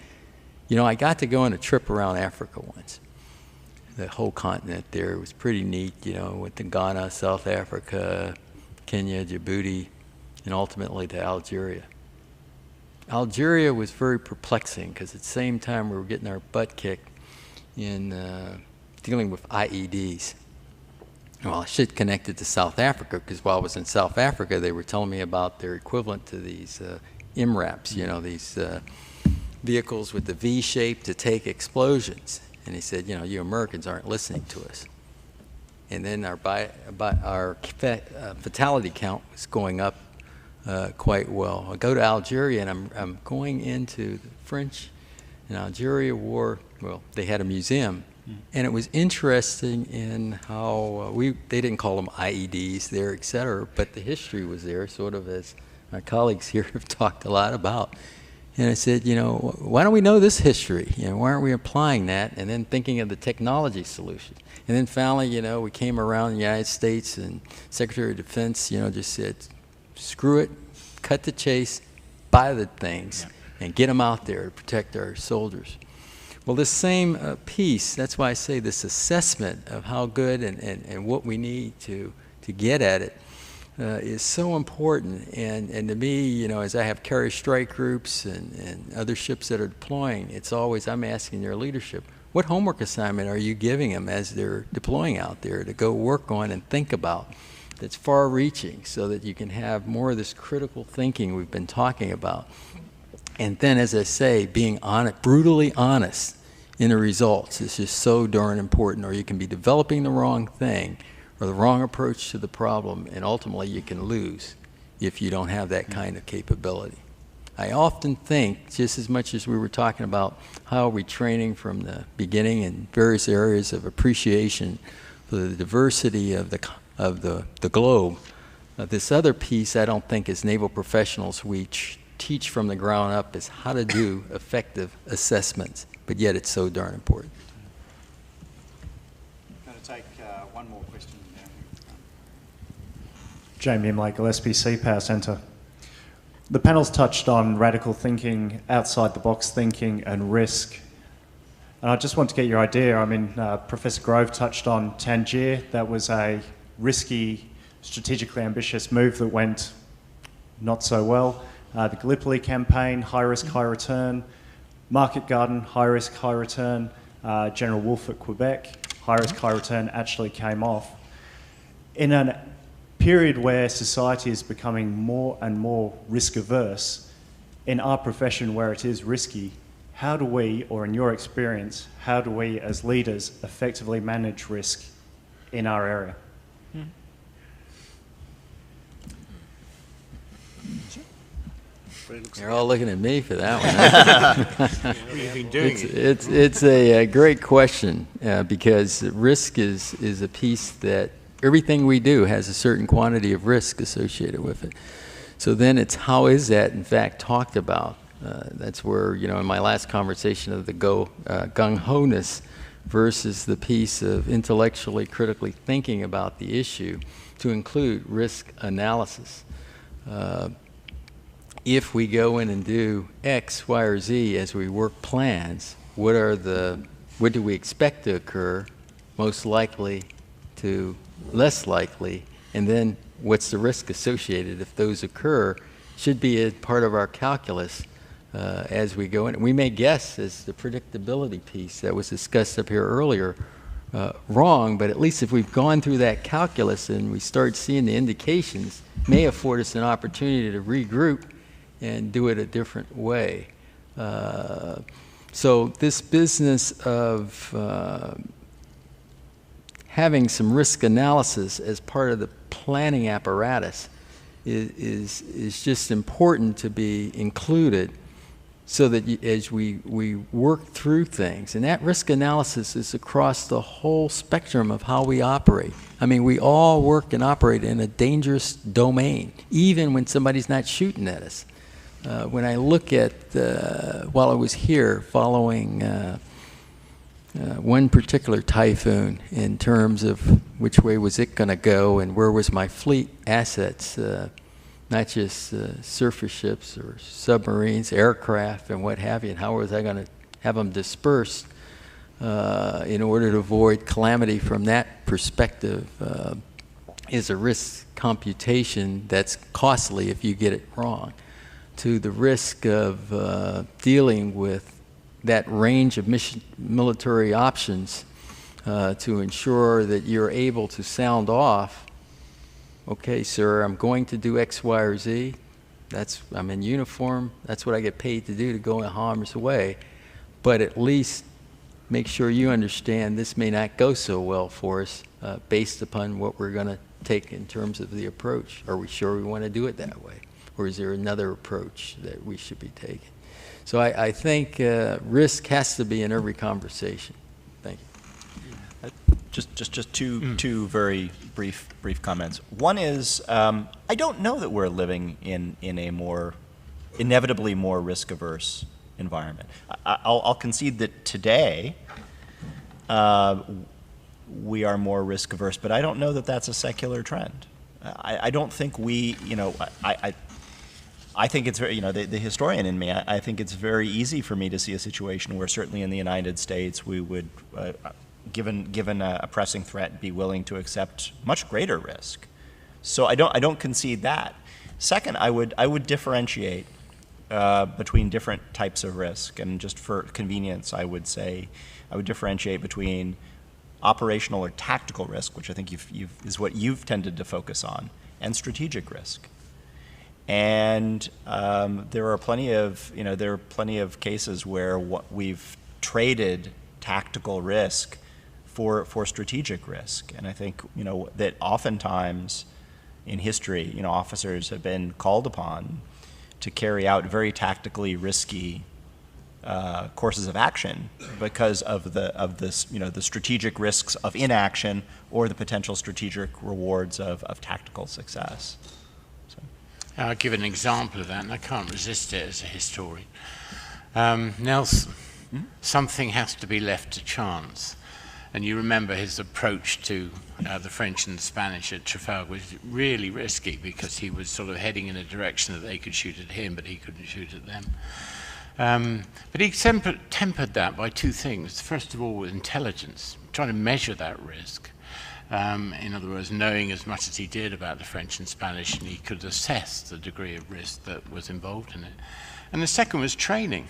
I got to go on a trip around Africa once, the whole continent there. It was pretty neat, went to Ghana, South Africa, Kenya, Djibouti, and ultimately to Algeria. Algeria was very perplexing because at the same time we were getting our butt kicked in dealing with IEDs. Well, I should connect it to South Africa, because while I was in South Africa, they were telling me about their equivalent to these MRAPs, these vehicles with the V shape to take explosions. And he said, you Americans aren't listening to us. And then our fatality count was going up quite well. I go to Algeria, and I'm going into the French and Algeria war. Well, they had a museum. And it was interesting in how they didn't call them IEDs there, et cetera, but the history was there, sort of as my colleagues here have talked a lot about. And I said, why don't we know this history? Why aren't we applying that? And then thinking of the technology solution. And then finally, we came around the United States, and Secretary of Defense, just said, screw it, cut the chase, buy the things, and get them out there to protect our soldiers. Well, this same piece, that's why I say this assessment of how good and what we need to get at it is so important. And to me, you know, as I have carrier strike groups and other ships that are deploying, it's always, I'm asking their leadership, what homework assignment are you giving them as they're deploying out there to go work on and think about that's far-reaching, so that you can have more of this critical thinking we've been talking about. And then, as I say, being honest, brutally honest in the results is just so darn important, or you can be developing the wrong thing or the wrong approach to the problem, and ultimately you can lose if you don't have that kind of capability. I often think, just as much as we were talking about how are we training from the beginning in various areas of appreciation for the diversity of the globe, this other piece I don't think as naval professionals we teach from the ground up is how to do effective assessments, but yet it's so darn important. I'm going to take one more question now. Jamie Michael, SPC Power Centre. The panel's touched on radical thinking, outside the box thinking and risk. And I just want to get your idea. I mean, Professor Grove touched on Tangier. That was a risky, strategically ambitious move that went not so well. The Gallipoli campaign, high risk, high return. Market Garden, high risk, high return. General Wolfe at Quebec, high risk, high return actually came off. In a period where society is becoming more and more risk averse, in our profession where it is risky, how do we, or in your experience, how do we as leaders effectively manage risk in our area? You're all looking at me for that one. It's a great question because risk is a piece that everything we do has a certain quantity of risk associated with it. So then it's how is that in fact talked about? That's where, you know, in my last conversation of the gung-ho-ness versus the piece of intellectually, critically thinking about the issue to include risk analysis. If we go in and do X, Y, or Z as we work plans, what do we expect to occur, most likely to less likely, and then what's the risk associated if those occur, should be a part of our calculus as we go in. We may guess, as the predictability piece that was discussed up here earlier, wrong, but at least if we've gone through that calculus and we start seeing the indications, may afford us an opportunity to regroup and do it a different way. So this business of having some risk analysis as part of the planning apparatus is just important to be included, so that as we work through things, and that risk analysis is across the whole spectrum of how we operate. I mean, we all work and operate in a dangerous domain, even when somebody's not shooting at us. When I look at, while I was here following one particular typhoon in terms of which way was it going to go and where was my fleet assets, not just surface ships or submarines, aircraft and what have you, and how was I going to have them dispersed in order to avoid calamity from that perspective is a risk computation that's costly if you get it wrong, to the risk of dealing with that range of military options to ensure that you're able to sound off, okay, sir, I'm going to do X, Y, or Z. I'm in uniform. That's what I get paid to do, to go in harm's way. But at least make sure you understand this may not go so well for us based upon what we're going to take in terms of the approach. Are we sure we want to do it that way? Or is there another approach that we should be taking? So I think risk has to be in every conversation. Thank you. Just two very brief comments. One is I don't know that we're living in a more inevitably more risk-averse environment. I'll concede that today we are more risk-averse, but I don't know that that's a secular trend. I don't think we, you know, I think it's very, the historian in me, I think it's very easy for me to see a situation where certainly in the United States we would, given a pressing threat, be willing to accept much greater risk. So I don't concede that. Second, I would differentiate between different types of risk, and just for convenience, I would differentiate between operational or tactical risk, which I think is what you've tended to focus on, and strategic risk. And there are plenty of cases where we've traded tactical risk for strategic risk, and I think that oftentimes in history, officers have been called upon to carry out very tactically risky courses of action because of the strategic risks of inaction or the potential strategic rewards of tactical success. So. I'll give an example of that, and I can't resist it as a historian. Nelson, something has to be left to chance. And you remember his approach to the French and the Spanish at Trafalgar was really risky because he was sort of heading in a direction that they could shoot at him, but he couldn't shoot at them. But he tempered that by two things. First of all, with intelligence, trying to measure that risk. In other words, knowing as much as he did about the French and Spanish, and he could assess the degree of risk that was involved in it. And the second was training,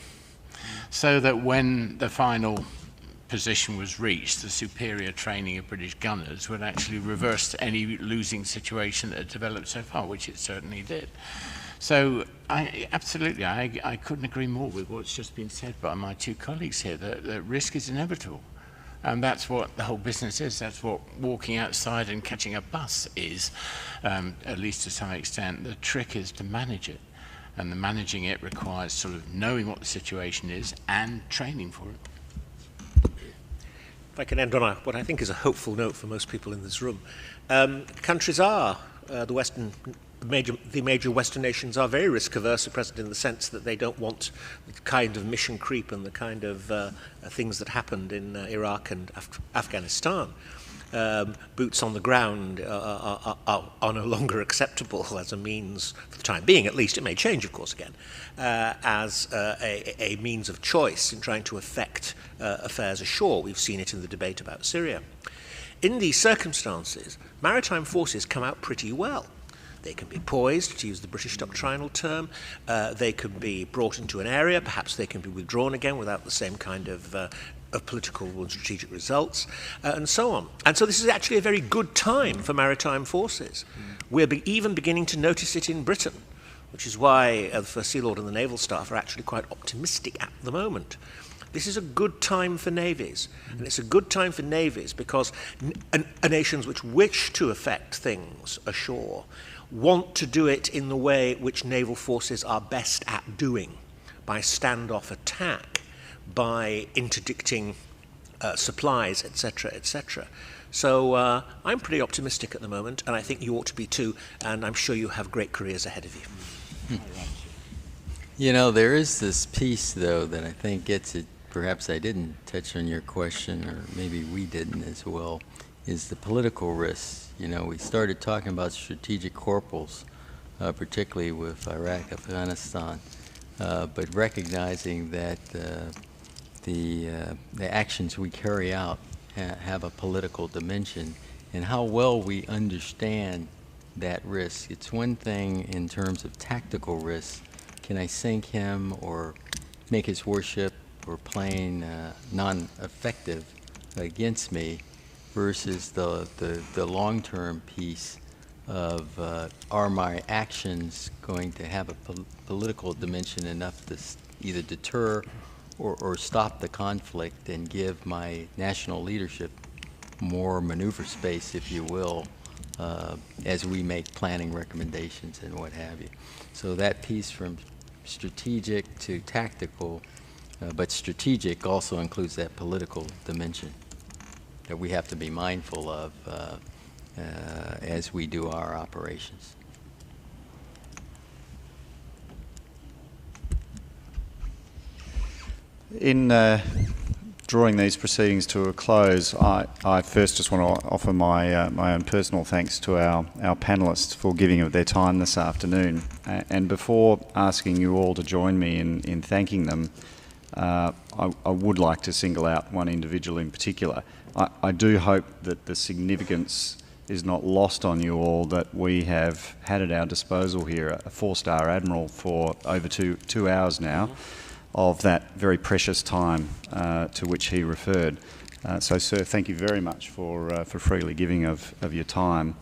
so that when the final position was reached, the superior training of British gunners would actually reverse any losing situation that had developed so far, which it certainly did. So I couldn't agree more with what's just been said by my two colleagues here, that risk is inevitable. And that's what the whole business is. That's what walking outside and catching a bus is, at least to some extent. The trick is to manage it. And the managing it requires sort of knowing what the situation is and training for it. If I can end on what I think is a hopeful note for most people in this room. Countries are, the major Western nations are very risk-averse at present in the sense that they don't want the kind of mission creep and the kind of things that happened in Iraq and Afghanistan. Boots on the ground are no longer acceptable as a means, for the time being at least, it may change of course again, as a means of choice in trying to affect affairs ashore. We've seen it in the debate about Syria. In these circumstances, maritime forces come out pretty well. They can be poised, to use the British doctrinal term. They can be brought into an area. Perhaps they can be withdrawn again without the same kind of political and strategic results, and so on. And so this is actually a very good time for maritime forces. We're even beginning to notice it in Britain, which is why the First Sea Lord and the Naval Staff are actually quite optimistic at the moment. This is a good time for navies, and it's a good time for navies because nations which wish to affect things ashore want to do it in the way which naval forces are best at doing, by standoff attack, by interdicting supplies, etc., etc. So I'm pretty optimistic at the moment, and I think you ought to be too, and I'm sure you have great careers ahead of you. There is this piece, though, that I think gets it, perhaps I didn't touch on your question, or maybe we didn't as well, is the political risks. We started talking about strategic corporals, particularly with Iraq, Afghanistan, but recognizing that the actions we carry out have a political dimension, and how well we understand that risk. It's one thing in terms of tactical risk. Can I sink him or make his warship or plane non-effective against me, versus the long-term piece of are my actions going to have a political dimension enough to either deter or stop the conflict and give my national leadership more maneuver space, if you will, as we make planning recommendations and what have you. So that piece from strategic to tactical, but strategic also includes that political dimension that we have to be mindful of as we do our operations. In drawing these proceedings to a close, I first just want to offer my own personal thanks to our panellists for giving of their time this afternoon. And before asking you all to join me in thanking them, I would like to single out one individual in particular. I do hope that the significance is not lost on you all that we have had at our disposal here a 4-star Admiral for over two hours now of that very precious time to which he referred. So, sir, thank you very much for freely giving of your time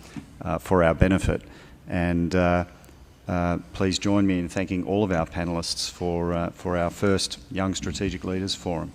for our benefit. And please join me in thanking all of our panellists for our first Young Strategic Leaders Forum.